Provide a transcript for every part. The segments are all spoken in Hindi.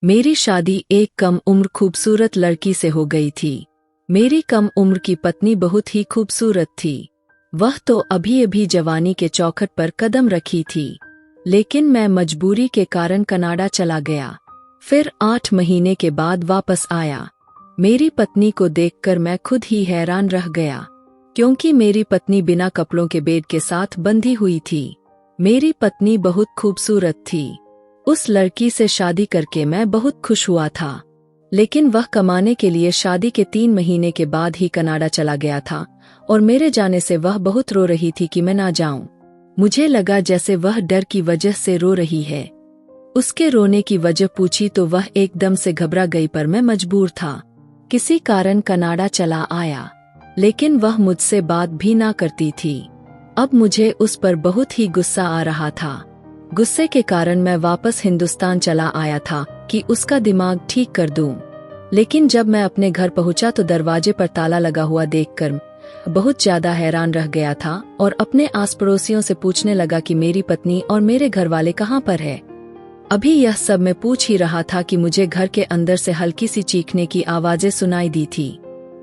मेरी शादी एक कम उम्र खूबसूरत लड़की से हो गई थी। मेरी कम उम्र की पत्नी बहुत ही खूबसूरत थी। वह तो अभी अभी जवानी के चौखट पर कदम रखी थी, लेकिन मैं मजबूरी के कारण कनाडा चला गया। फिर 8 महीने के बाद वापस आया। मेरी पत्नी को देखकर मैं खुद ही हैरान रह गया, क्योंकि मेरी पत्नी बिना कपड़ों के बेड के साथ बंधी हुई थी। मेरी पत्नी बहुत खूबसूरत थी। उस लड़की से शादी करके मैं बहुत खुश हुआ था, लेकिन वह कमाने के लिए शादी के 3 महीने के बाद ही कनाडा चला गया था और मेरे जाने से वह बहुत रो रही थी कि मैं ना जाऊं। मुझे लगा जैसे वह डर की वजह से रो रही है। उसके रोने की वजह पूछी तो वह एकदम से घबरा गई, पर मैं मजबूर था। किसी कारण कनाडा चला आया, लेकिन वह मुझसे बात भी ना करती थी। अब मुझे उस पर बहुत ही गुस्सा आ रहा था। गुस्से के कारण मैं वापस हिंदुस्तान चला आया था कि उसका दिमाग ठीक कर दूं। लेकिन जब मैं अपने घर पहुंचा तो दरवाजे पर ताला लगा हुआ देखकर बहुत ज्यादा हैरान रह गया था और अपने आस पड़ोसियों से पूछने लगा कि मेरी पत्नी और मेरे घर वाले कहाँ पर है। अभी यह सब मैं पूछ ही रहा था कि मुझे घर के अंदर से हल्की सी चीखने की आवाजें सुनाई दी थी।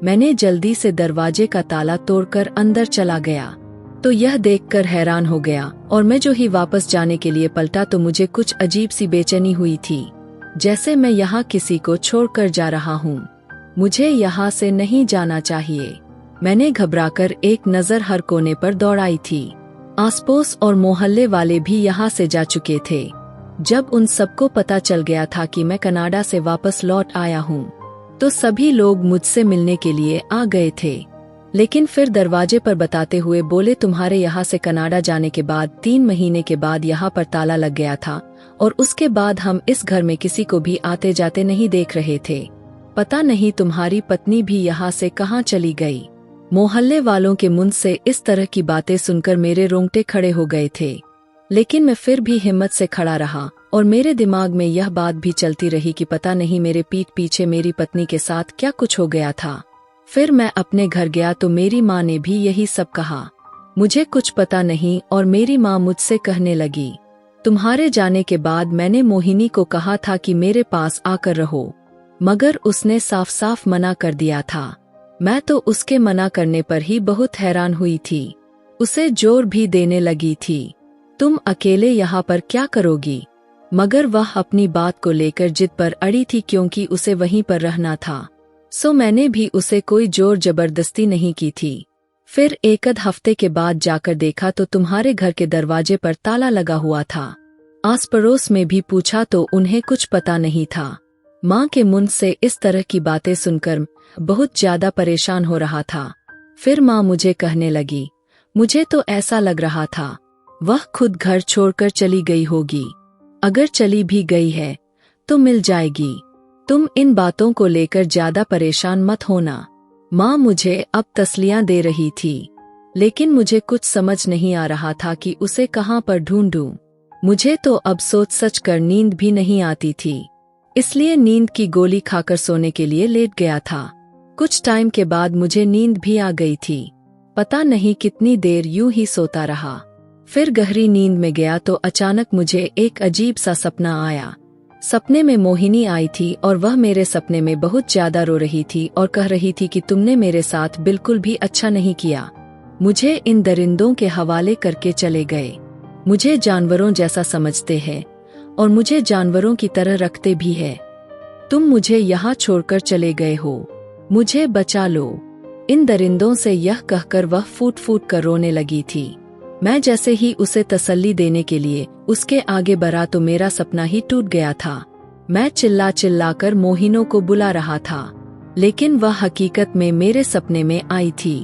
मैंने जल्दी से दरवाजे का ताला तोड़कर अंदर चला गया तो यह देखकर हैरान हो गया, और मैं जो ही वापस जाने के लिए पलटा तो मुझे कुछ अजीब सी बेचैनी हुई थी, जैसे मैं यहाँ किसी को छोड़कर जा रहा हूँ। मुझे यहाँ से नहीं जाना चाहिए। मैंने घबराकर एक नज़र हर कोने पर दौड़ाई थी। आसपड़ोस और मोहल्ले वाले भी यहाँ से जा चुके थे। जब उन सबको पता चल गया था कि मैं कनाडा से वापस लौट आया हूँ, तो सभी लोग मुझसे मिलने के लिए आ गए थे। लेकिन फिर दरवाजे पर बताते हुए बोले, तुम्हारे यहाँ से कनाडा जाने के बाद 3 महीने के बाद यहाँ पर ताला लग गया था और उसके बाद हम इस घर में किसी को भी आते जाते नहीं देख रहे थे। पता नहीं तुम्हारी पत्नी भी यहाँ से कहाँ चली गई। मोहल्ले वालों के मुंह से इस तरह की बातें सुनकर मेरे रोंगटे खड़े हो गए थे, लेकिन मैं फिर भी हिम्मत से खड़ा रहा और मेरे दिमाग में यह बात भी चलती रही कि पता नहीं मेरे पीठ पीछे मेरी पत्नी के साथ क्या कुछ हो गया था। फिर मैं अपने घर गया तो मेरी माँ ने भी यही सब कहा। मुझे कुछ पता नहीं और मेरी माँ मुझसे कहने लगी, तुम्हारे जाने के बाद मैंने मोहिनी को कहा था कि मेरे पास आकर रहो, मगर उसने साफ साफ मना कर दिया था। मैं तो उसके मना करने पर ही बहुत हैरान हुई थी। उसे जोर भी देने लगी थी, तुम अकेले यहाँ पर क्या करोगी? मगर वह अपनी बात को लेकर जिद पर अड़ी थी, क्योंकि उसे वहीं पर रहना था। सो मैंने भी उसे कोई जोर जबरदस्ती नहीं की थी। फिर 1 हफ्ते के बाद जाकर देखा तो तुम्हारे घर के दरवाजे पर ताला लगा हुआ था। आस पड़ोस में भी पूछा तो उन्हें कुछ पता नहीं था। माँ के मुंह से इस तरह की बातें सुनकर बहुत ज्यादा परेशान हो रहा था। फिर माँ मुझे कहने लगी, मुझे तो ऐसा लग रहा था वह खुद घर छोड़कर चली गई होगी। अगर चली भी गई है तो मिल जाएगी। तुम इन बातों को लेकर ज्यादा परेशान मत होना। माँ मुझे अब तसल्लियां दे रही थी, लेकिन मुझे कुछ समझ नहीं आ रहा था कि उसे कहाँ पर ढूंढूं। मुझे तो अब सोच सच कर नींद भी नहीं आती थी, इसलिए नींद की गोली खाकर सोने के लिए लेट गया था। कुछ टाइम के बाद मुझे नींद भी आ गई थी। पता नहीं कितनी देर यूं ही सोता रहा। फिर गहरी नींद में गया तो अचानक मुझे एक अजीब सा सपना आया। सपने में मोहिनी आई थी और वह मेरे सपने में बहुत ज्यादा रो रही थी और कह रही थी कि तुमने मेरे साथ बिल्कुल भी अच्छा नहीं किया, मुझे इन दरिंदों के हवाले करके चले गए। मुझे जानवरों जैसा समझते हैं और मुझे जानवरों की तरह रखते भी है। तुम मुझे यहाँ छोड़कर चले गए हो, मुझे बचा लो। इन दरिंदों से यह कहकर वह फूट फूट कर रोने लगी थी। मैं जैसे ही उसे तसल्ली देने के लिए उसके आगे बढ़ा तो मेरा सपना ही टूट गया था। मैं चिल्ला चिल्ला कर मोहिनी को बुला रहा था, लेकिन वह हकीकत में मेरे सपने में आई थी।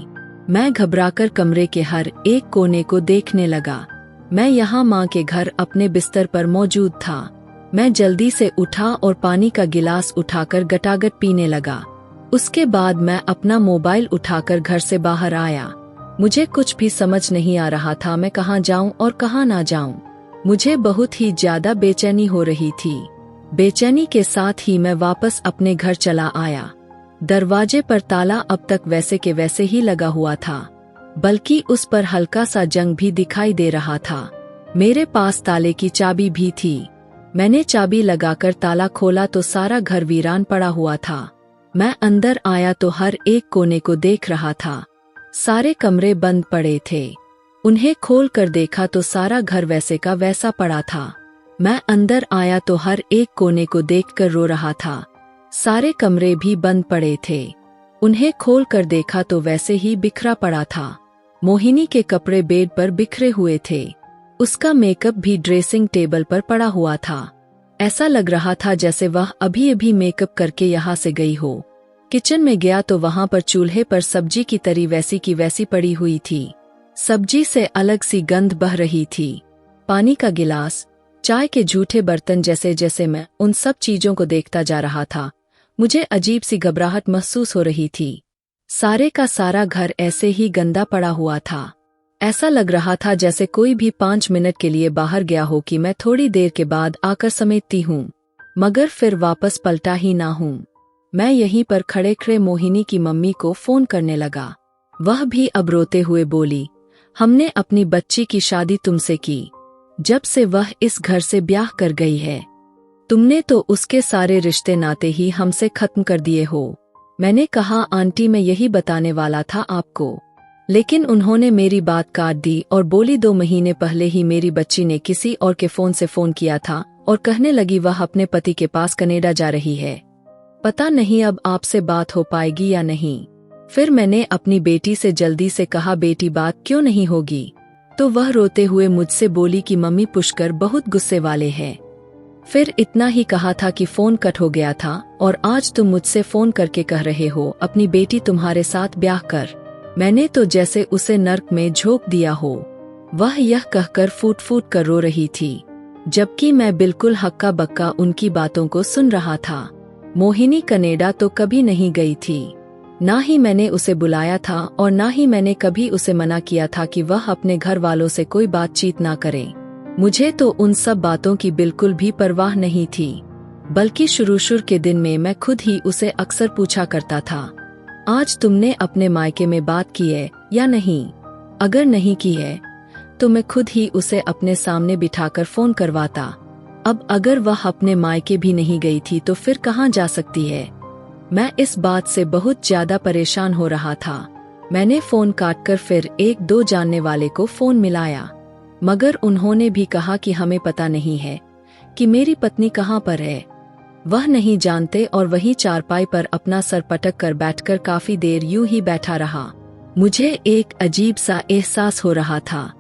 मैं घबराकर कमरे के हर एक कोने को देखने लगा। मैं यहाँ माँ के घर अपने बिस्तर पर मौजूद था। मैं जल्दी से उठा और पानी का गिलास उठाकर गटागट पीने लगा। उसके बाद मैं अपना मोबाइल उठाकर घर से बाहर आया। मुझे कुछ भी समझ नहीं आ रहा था मैं कहाँ जाऊं और कहाँ ना जाऊं। मुझे बहुत ही ज्यादा बेचैनी हो रही थी। बेचैनी के साथ ही मैं वापस अपने घर चला आया। दरवाजे पर ताला अब तक वैसे के वैसे ही लगा हुआ था, बल्कि उस पर हल्का सा जंग भी दिखाई दे रहा था। मेरे पास ताले की चाबी भी थी। मैंने चाबी लगाकर ताला खोला तो सारा घर वीरान पड़ा हुआ था। मैं अंदर आया तो हर एक कोने को देख रहा था। सारे कमरे बंद पड़े थे। उन्हें खोल कर देखा तो सारा घर वैसे का वैसा पड़ा था। मैं अंदर आया तो हर एक कोने को देखकर रो रहा था। सारे कमरे भी बंद पड़े थे। उन्हें खोल कर देखा तो वैसे ही बिखरा पड़ा था। मोहिनी के कपड़े बेड पर बिखरे हुए थे। उसका मेकअप भी ड्रेसिंग टेबल पर पड़ा हुआ था। ऐसा लग रहा था जैसे वह अभी अभी मेकअप करके यहाँ से गई हो। किचन में गया तो वहाँ पर चूल्हे पर सब्जी की तरी वैसी की वैसी पड़ी हुई थी। सब्जी से अलग सी गंध बह रही थी। पानी का गिलास, चाय के झूठे बर्तन। जैसे जैसे मैं उन सब चीजों को देखता जा रहा था, मुझे अजीब सी घबराहट महसूस हो रही थी। सारे का सारा घर ऐसे ही गंदा पड़ा हुआ था। ऐसा लग रहा था जैसे कोई भी 5 मिनट के लिए बाहर गया हो कि मैं थोड़ी देर के बाद आकर समेटती हूँ, मगर फिर वापस पलटा ही ना हूँ। मैं यहीं पर खड़े खड़े मोहिनी की मम्मी को फोन करने लगा। वह भी अब रोते हुए बोली, हमने अपनी बच्ची की शादी तुमसे की। जब से वह इस घर से ब्याह कर गई है, तुमने तो उसके सारे रिश्ते नाते ही हमसे खत्म कर दिए हो। मैंने कहा, आंटी मैं यही बताने वाला था आपको, लेकिन उन्होंने मेरी बात काट दी और बोली 2 महीने पहले ही मेरी बच्ची ने किसी और के फोन से फोन किया था और कहने लगी वह अपने पति के पास कनाडा जा रही है। पता नहीं अब आपसे बात हो पाएगी या नहीं। फिर मैंने अपनी बेटी से जल्दी से कहा, बेटी बात क्यों नहीं होगी? तो वह रोते हुए मुझसे बोली कि मम्मी पुष्कर बहुत गुस्से वाले हैं। फिर इतना ही कहा था कि फोन कट हो गया था और आज तुम मुझसे फोन करके कह रहे हो अपनी बेटी तुम्हारे साथ ब्याह कर। मैंने तो जैसे उसे नर्क में झोंक दिया हो। वह यह कहकर फूट फूट कर रो रही थी, जबकि मैं बिल्कुल हक्का बक्का उनकी बातों को सुन रहा था। मोहिनी कनाडा तो कभी नहीं गई थी, ना ही मैंने उसे बुलाया था और ना ही मैंने कभी उसे मना किया था कि वह अपने घर वालों से कोई बातचीत ना करे। मुझे तो उन सब बातों की बिल्कुल भी परवाह नहीं थी, बल्कि शुरू के दिन में मैं खुद ही उसे अक्सर पूछा करता था, आज तुमने अपने मायके में बात की है या नहीं? अगर नहीं की है तो मैं खुद ही उसे अपने सामने बिठाकर फोन करवाता। अब अगर वह अपने मायके भी नहीं गई थी तो फिर कहाँ जा सकती है? मैं इस बात से बहुत ज्यादा परेशान हो रहा था। मैंने फोन काटकर फिर 1-2 जानने वाले को फोन मिलाया, मगर उन्होंने भी कहा कि हमें पता नहीं है कि मेरी पत्नी कहाँ पर है। वह नहीं जानते और वहीं चारपाई पर अपना सर पटक कर बैठकर काफी देर यूं ही बैठा रहा। मुझे एक अजीब सा एहसास हो रहा था।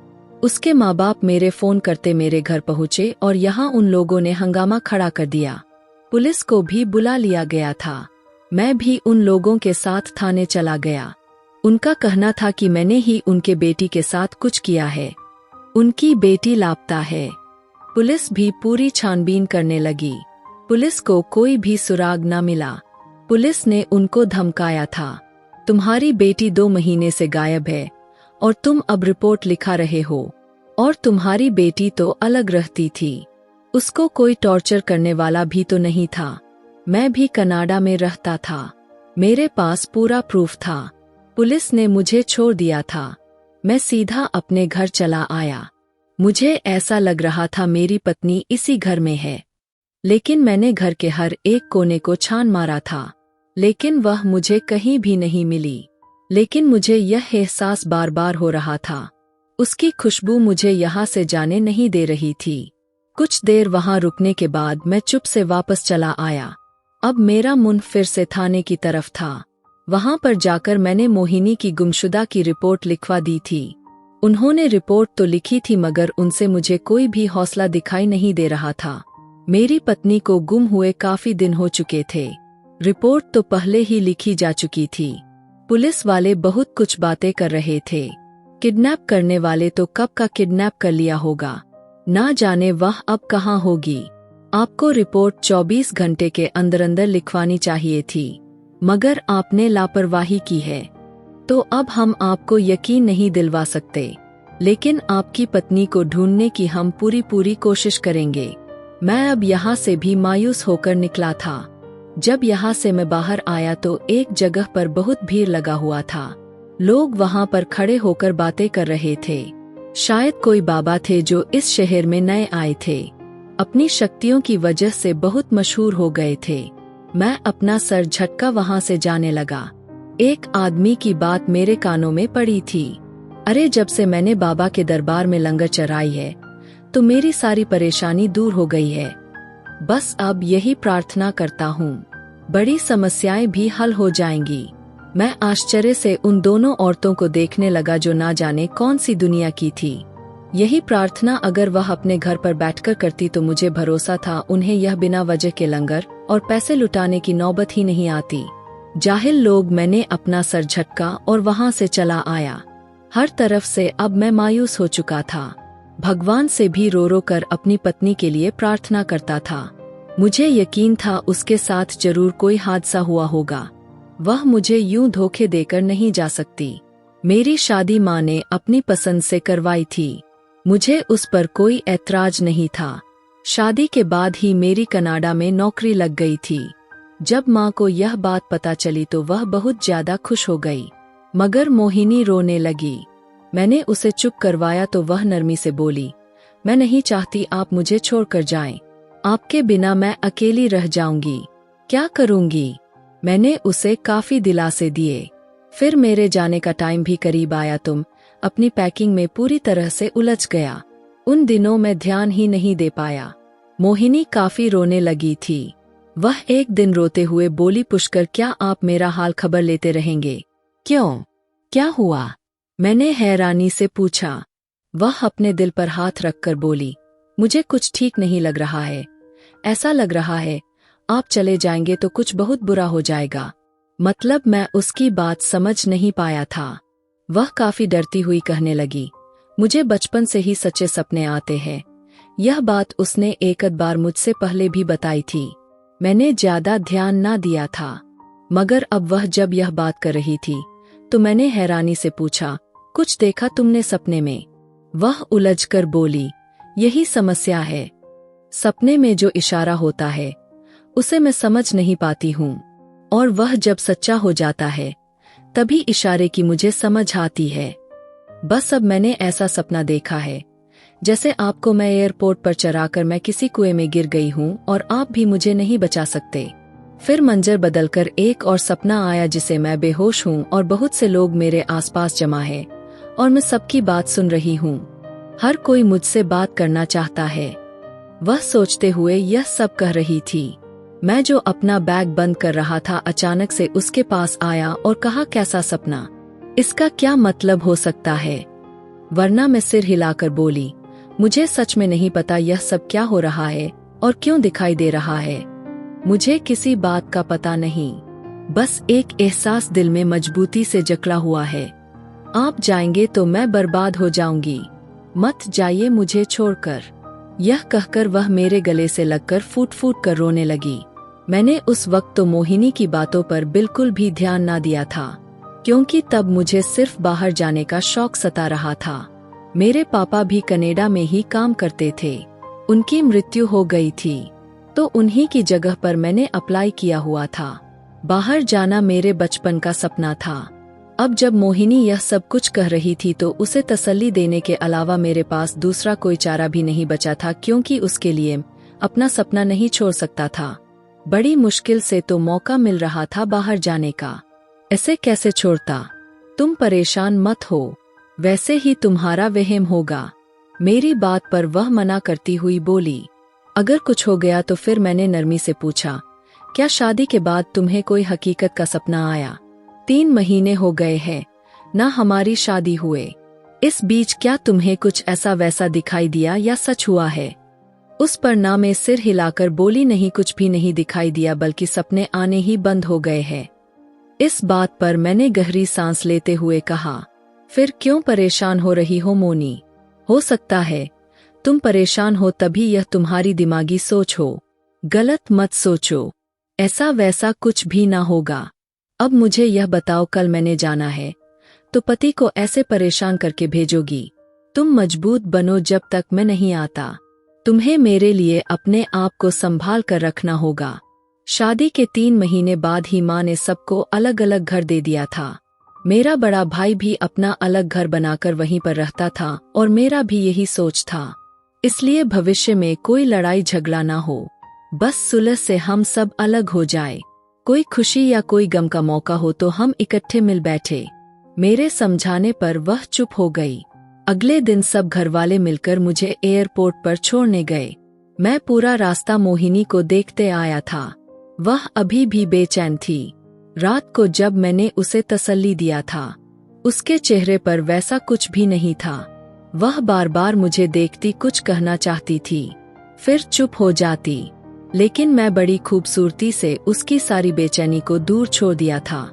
उसके माँ बाप मेरे फोन करते मेरे घर पहुँचे और यहाँ उन लोगों ने हंगामा खड़ा कर दिया। पुलिस को भी बुला लिया गया था। मैं भी उन लोगों के साथ थाने चला गया। उनका कहना था कि मैंने ही उनके बेटी के साथ कुछ किया है। उनकी बेटी लापता है। पुलिस भी पूरी छानबीन करने लगी। पुलिस को कोई भी सुराग न मिला। पुलिस ने उनको धमकाया था, तुम्हारी बेटी 2 महीने से गायब है और तुम अब रिपोर्ट लिखा रहे हो। और तुम्हारी बेटी तो अलग रहती थी, उसको कोई टॉर्चर करने वाला भी तो नहीं था। मैं भी कनाडा में रहता था, मेरे पास पूरा प्रूफ था। पुलिस ने मुझे छोड़ दिया था। मैं सीधा अपने घर चला आया। मुझे ऐसा लग रहा था मेरी पत्नी इसी घर में है, लेकिन मैंने घर के हर एक कोने को छान मारा था, लेकिन वह मुझे कहीं भी नहीं मिली। लेकिन मुझे यह एहसास बार बार हो रहा था, उसकी खुशबू मुझे यहाँ से जाने नहीं दे रही थी। कुछ देर वहाँ रुकने के बाद मैं चुप से वापस चला आया। अब मेरा मुंह फिर से थाने की तरफ था। वहाँ पर जाकर मैंने मोहिनी की गुमशुदा की रिपोर्ट लिखवा दी थी। उन्होंने रिपोर्ट तो लिखी थी, मगर उनसे मुझे कोई भी हौसला दिखाई नहीं दे रहा था। मेरी पत्नी को गुम हुए काफी दिन हो चुके थे। रिपोर्ट तो पहले ही लिखी जा चुकी थी। पुलिस वाले बहुत कुछ बातें कर रहे थे। किडनैप करने वाले तो कब का किडनैप कर लिया होगा, ना जाने वह अब कहाँ होगी। आपको रिपोर्ट 24 घंटे के अंदर अंदर लिखवानी चाहिए थी, मगर आपने लापरवाही की है, तो अब हम आपको यकीन नहीं दिलवा सकते। लेकिन आपकी पत्नी को ढूंढने की हम पूरी कोशिश करेंगे। मैं अब यहाँ से भी मायूस होकर निकला था। जब यहाँ से मैं बाहर आया तो एक जगह पर बहुत भीड़ लगा हुआ था। लोग वहाँ पर खड़े होकर बातें कर रहे थे। शायद कोई बाबा थे जो इस शहर में नए आए थे। अपनी शक्तियों की वजह से बहुत मशहूर हो गए थे। मैं अपना सर झटका वहां से जाने लगा। एक आदमी की बात मेरे कानों में पड़ी थी। अरे, जब से मैंने बाबा के दरबार में लंगर चढ़ाई है तो मेरी सारी परेशानी दूर हो गई है। बस अब यही प्रार्थना करता हूँ, बड़ी समस्याएं भी हल हो जाएंगी। मैं आश्चर्य से उन दोनों औरतों को देखने लगा जो ना जाने कौन सी दुनिया की थी। यही प्रार्थना अगर वह अपने घर पर बैठकर करती तो मुझे भरोसा था उन्हें यह बिना वजह के लंगर और पैसे लुटाने की नौबत ही नहीं आती। जाहिल लोग, मैंने अपना सर झटका और वहां से चला आया। हर तरफ से अब मैं मायूस हो चुका था। भगवान से भी रो रो कर अपनी पत्नी के लिए प्रार्थना करता था। मुझे यकीन था उसके साथ जरूर कोई हादसा हुआ होगा। वह मुझे यूं धोखे देकर नहीं जा सकती। मेरी शादी माँ ने अपनी पसंद से करवाई थी। मुझे उस पर कोई ऐतराज नहीं था। शादी के बाद ही मेरी कनाडा में नौकरी लग गई थी। जब माँ को यह बात पता चली तो वह बहुत ज्यादा खुश हो गई, मगर मोहिनी रोने लगी। मैंने उसे चुप करवाया तो वह नरमी से बोली, मैं नहीं चाहती आप मुझे छोड़कर जाएं। आपके बिना मैं अकेली रह जाऊंगी, क्या करूंगी। मैंने उसे काफी दिलासे दिए। फिर मेरे जाने का टाइम भी करीब आया। तुम अपनी पैकिंग में पूरी तरह से उलझ गया। उन दिनों मैं ध्यान ही नहीं दे पाया। मोहिनी काफी रोने लगी थी। वह एक दिन रोते हुए बोली, पुष्कर, क्या आप मेरा हाल खबर लेते रहेंगे? क्यों, क्या हुआ? मैंने हैरानी से पूछा। वह अपने दिल पर हाथ रखकर बोली, मुझे कुछ ठीक नहीं लग रहा है। ऐसा लग रहा है आप चले जाएंगे तो कुछ बहुत बुरा हो जाएगा। मतलब मैं उसकी बात समझ नहीं पाया था। वह काफी डरती हुई कहने लगी, मुझे बचपन से ही सच्चे सपने आते हैं। यह बात उसने एक आध बार मुझसे पहले भी बताई थी। मैंने ज्यादा ध्यान ना दिया था, मगर अब वह जब यह बात कर रही थी तो मैंने हैरानी से पूछा, कुछ देखा तुमने सपने में? वह उलझकर बोली, यही समस्या है। सपने में जो इशारा होता है उसे मैं समझ नहीं पाती हूँ, और वह जब सच्चा हो जाता है तभी इशारे की मुझे समझ आती है। बस अब मैंने ऐसा सपना देखा है जैसे आपको मैं एयरपोर्ट पर चढ़ाकर मैं किसी कुएं में गिर गई हूँ और आप भी मुझे नहीं बचा सकते। फिर मंजर बदलकर एक और सपना आया जिसे मैं बेहोश हूँ और बहुत से लोग मेरे आसपास जमा है और मैं सबकी बात सुन रही हूँ। हर कोई मुझसे बात करना चाहता है। वह सोचते हुए यह सब कह रही थी। मैं जो अपना बैग बंद कर रहा था अचानक से उसके पास आया और कहा, कैसा सपना? इसका क्या मतलब हो सकता है? वरना मैं सिर हिलाकर बोली, मुझे सच में नहीं पता यह सब क्या हो रहा है और क्यों दिखाई दे रहा है। मुझे किसी बात का पता नहीं, बस एक एहसास दिल में मजबूती से जकड़ा हुआ है। आप जाएंगे तो मैं बर्बाद हो जाऊंगी। मत जाइए मुझे छोड़कर। यह कहकर वह मेरे गले से लगकर फूट फूट कर रोने लगी। मैंने उस वक्त तो मोहिनी की बातों पर बिल्कुल भी ध्यान ना दिया था, क्योंकि तब मुझे सिर्फ बाहर जाने का शौक सता रहा था। मेरे पापा भी कनाडा में ही काम करते थे। उनकी मृत्यु हो गई थी तो उन्हीं की जगह पर मैंने अप्लाई किया हुआ था। बाहर जाना मेरे बचपन का सपना था। अब जब मोहिनी यह सब कुछ कह रही थी तो उसे तसल्ली देने के अलावा मेरे पास दूसरा कोई चारा भी नहीं बचा था, क्योंकि उसके लिए अपना सपना नहीं छोड़ सकता था। बड़ी मुश्किल से तो मौका मिल रहा था बाहर जाने का, ऐसे कैसे छोड़ता? तुम परेशान मत हो, वैसे ही तुम्हारा वहम होगा। मेरी बात पर वह मना करती हुई बोली, अगर कुछ हो गया तो फिर? मैंने नरमी से पूछा, क्या शादी के बाद तुम्हें कोई हकीकत का सपना आया? 3 महीने हो गए हैं ना हमारी शादी हुए। इस बीच क्या तुम्हें कुछ ऐसा वैसा दिखाई दिया या सच हुआ है? उस पर ना में सिर हिलाकर बोली, नहीं, कुछ भी नहीं दिखाई दिया, बल्कि सपने आने ही बंद हो गए हैं। इस बात पर मैंने गहरी सांस लेते हुए कहा, फिर क्यों परेशान हो रही हो मोनी? हो सकता है तुम परेशान हो तभी यह तुम्हारी दिमागी सोच हो। गलत मत सोचो, ऐसा वैसा कुछ भी ना होगा। अब मुझे यह बताओ, कल मैंने जाना है तो पति को ऐसे परेशान करके भेजोगी? तुम मजबूत बनो जब तक मैं नहीं आता। तुम्हें मेरे लिए अपने आप को संभाल कर रखना होगा। शादी के 3 महीने बाद ही माँ ने सबको अलग अलग घर दे दिया था। मेरा बड़ा भाई भी अपना अलग घर बनाकर वहीं पर रहता था और मेरा भी यही सोच था। इसलिए भविष्य में कोई लड़ाई झगड़ा ना हो, बस सुलह से हम सब अलग हो जाए। कोई खुशी या कोई गम का मौका हो तो हम इकट्ठे मिल बैठे। मेरे समझाने पर वह चुप हो गई। अगले दिन सब घरवाले मिलकर मुझे एयरपोर्ट पर छोड़ने गए। मैं पूरा रास्ता मोहिनी को देखते आया था। वह अभी भी बेचैन थी। रात को जब मैंने उसे तसल्ली दिया था, उसके चेहरे पर वैसा कुछ भी नहीं था। वह बार बार मुझे देखती, कुछ कहना चाहती थी, फिर चुप हो जाती। लेकिन मैं बड़ी खूबसूरती से उसकी सारी बेचैनी को दूर छोड़ दिया था,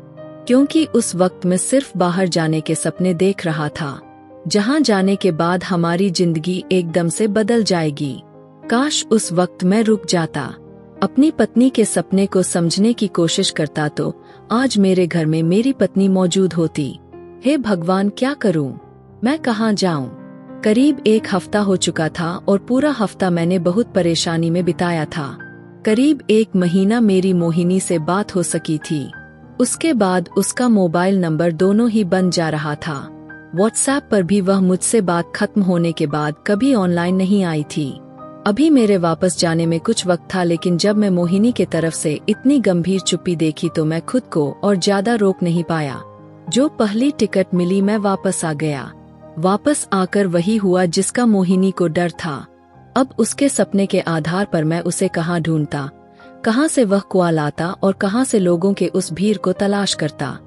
क्योंकि उस वक्त मैं सिर्फ बाहर जाने के सपने देख रहा था, जहां जाने के बाद हमारी जिंदगी एकदम से बदल जाएगी। काश उस वक्त मैं रुक जाता, अपनी पत्नी के सपने को समझने की कोशिश करता, तो आज मेरे घर में मेरी पत्नी मौजूद होती। हे भगवान, क्या करूं? मैं कहां जाऊं? करीब 1 हफ्ता हो चुका था और पूरा हफ्ता मैंने बहुत परेशानी में बिताया था। करीब 1 महीना मेरी मोहिनी से बात हो सकी थी। उसके बाद उसका मोबाइल नंबर दोनों ही बंद जा रहा था। व्हाट्सएप पर भी वह मुझसे बात खत्म होने के बाद कभी ऑनलाइन नहीं आई थी। अभी मेरे वापस जाने में कुछ वक्त था, लेकिन जब मैं मोहिनी के तरफ से इतनी गंभीर चुप्पी देखी तो मैं खुद को और ज्यादा रोक नहीं पाया। जो पहली टिकट मिली मैं वापस आ गया। वापस आकर वही हुआ जिसका मोहिनी को डर था। अब उसके सपने के आधार पर मैं उसे कहाँ ढूंढता, कहाँ से वह कुआ लाता और कहाँ से लोगों के उस भीड़ को तलाश करता।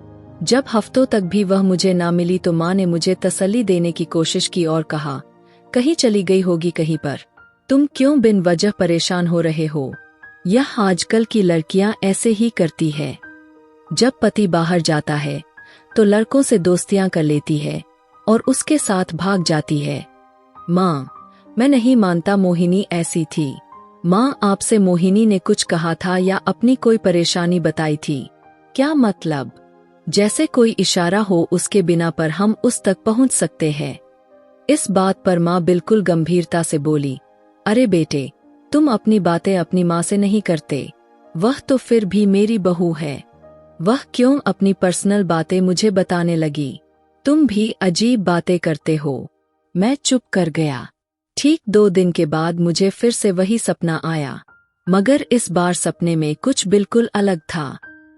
जब हफ्तों तक भी वह मुझे ना मिली तो माँ ने मुझे तसल्ली देने की कोशिश की और कहा, कहीं चली गई होगी कहीं पर, तुम क्यों बिन वजह परेशान हो रहे हो? यह आजकल की लड़कियां ऐसे ही करती है। जब पति बाहर जाता है तो लड़कों से दोस्तियां कर लेती है और उसके साथ भाग जाती है। माँ, मैं नहीं मानता मोहिनी ऐसी थी। माँ, आपसे मोहिनी ने कुछ कहा था या अपनी कोई परेशानी बताई थी? क्या मतलब? जैसे कोई इशारा हो उसके बिना पर हम उस तक पहुंच सकते हैं। इस बात पर माँ बिल्कुल गंभीरता से बोली, अरे बेटे, तुम अपनी बातें अपनी माँ से नहीं करते। वह तो फिर भी मेरी बहू है। वह क्यों अपनी पर्सनल बातें मुझे बताने लगी? तुम भी अजीब बातें करते हो। मैं चुप कर गया। ठीक 2 दिन के बाद मुझे फिर से वही सपना आया, मगर इस बार सपने में कुछ बिल्कुल अलग था।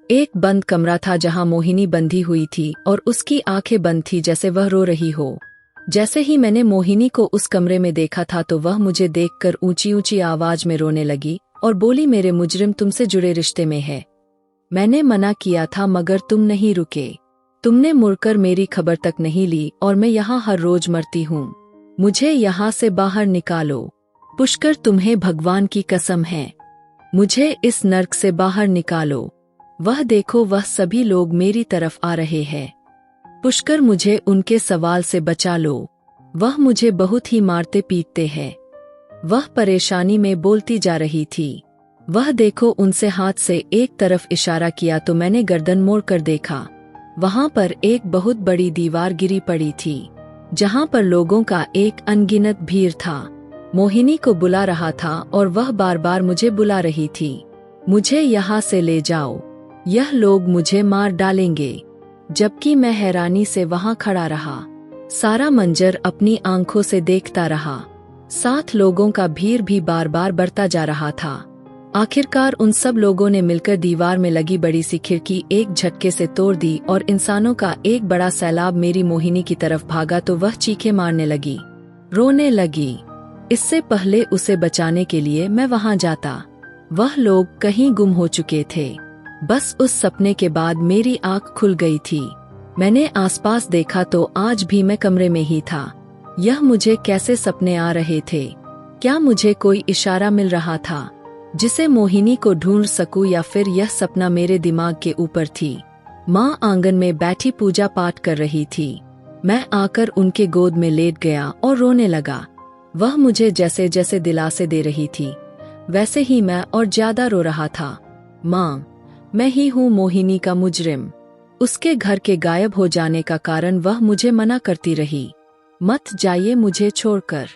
एक बंद कमरा था जहां मोहिनी बंधी हुई थी और उसकी आंखें बंद थी, जैसे वह रो रही हो। जैसे ही मैंने मोहिनी को उस कमरे में देखा था तो वह मुझे देखकर ऊंची ऊंची आवाज में रोने लगी और बोली, मेरे मुजरिम तुमसे जुड़े रिश्ते में है। मैंने मना किया था मगर तुम नहीं रुके। तुमने मुड़कर मेरी खबर तक नहीं ली और मैं यहाँ हर रोज मरती हूँ। मुझे यहाँ से बाहर निकालो। पुष्कर, तुम्हें भगवान की कसम है, मुझे इस नर्क से बाहर निकालो। वह देखो, वह सभी लोग मेरी तरफ आ रहे हैं। पुष्कर, मुझे उनके सवाल से बचा लो। वह मुझे बहुत ही मारते पीटते हैं। वह परेशानी में बोलती जा रही थी। वह देखो, उनसे हाथ से एक तरफ इशारा किया तो मैंने गर्दन मोड़कर देखा। वहां पर एक बहुत बड़ी दीवार गिरी पड़ी थी, जहां पर लोगों का एक अनगिनत भीड़ था। मोहिनी को बुला रहा था और वह बार बार मुझे बुला रही थी, मुझे यहाँ से ले जाओ, यह लोग मुझे मार डालेंगे। जबकि मैं हैरानी से वहां खड़ा रहा, सारा मंजर अपनी आंखों से देखता रहा। साथ लोगों का भीड़ भी बार बार बढ़ता जा रहा था। आखिरकार उन सब लोगों ने मिलकर दीवार में लगी बड़ी सी खिड़की एक झटके से तोड़ दी और इंसानों का एक बड़ा सैलाब मेरी मोहिनी की तरफ भागा तो वह चीखें मारने लगी, रोने लगी। इससे पहले उसे बचाने के लिए मैं वहां जाता, वह लोग कहीं गुम हो चुके थे। बस उस सपने के बाद मेरी आंख खुल गई थी। मैंने आसपास देखा तो आज भी मैं कमरे में ही था। यह मुझे कैसे सपने आ रहे थे? क्या मुझे कोई इशारा मिल रहा था जिसे मोहिनी को ढूंढ सकूं, या फिर यह सपना मेरे दिमाग के ऊपर थी? माँ आंगन में बैठी पूजा पाठ कर रही थी। मैं आकर उनके गोद में लेट गया और रोने लगा। वह मुझे जैसे जैसे दिलासे दे रही थी वैसे ही मैं और ज्यादा रो रहा था। माँ, मैं ही हूँ मोहिनी का मुजरिम। उसके घर के गायब हो जाने का कारण वह मुझे मना करती रही। मत जाइए मुझे छोड़कर,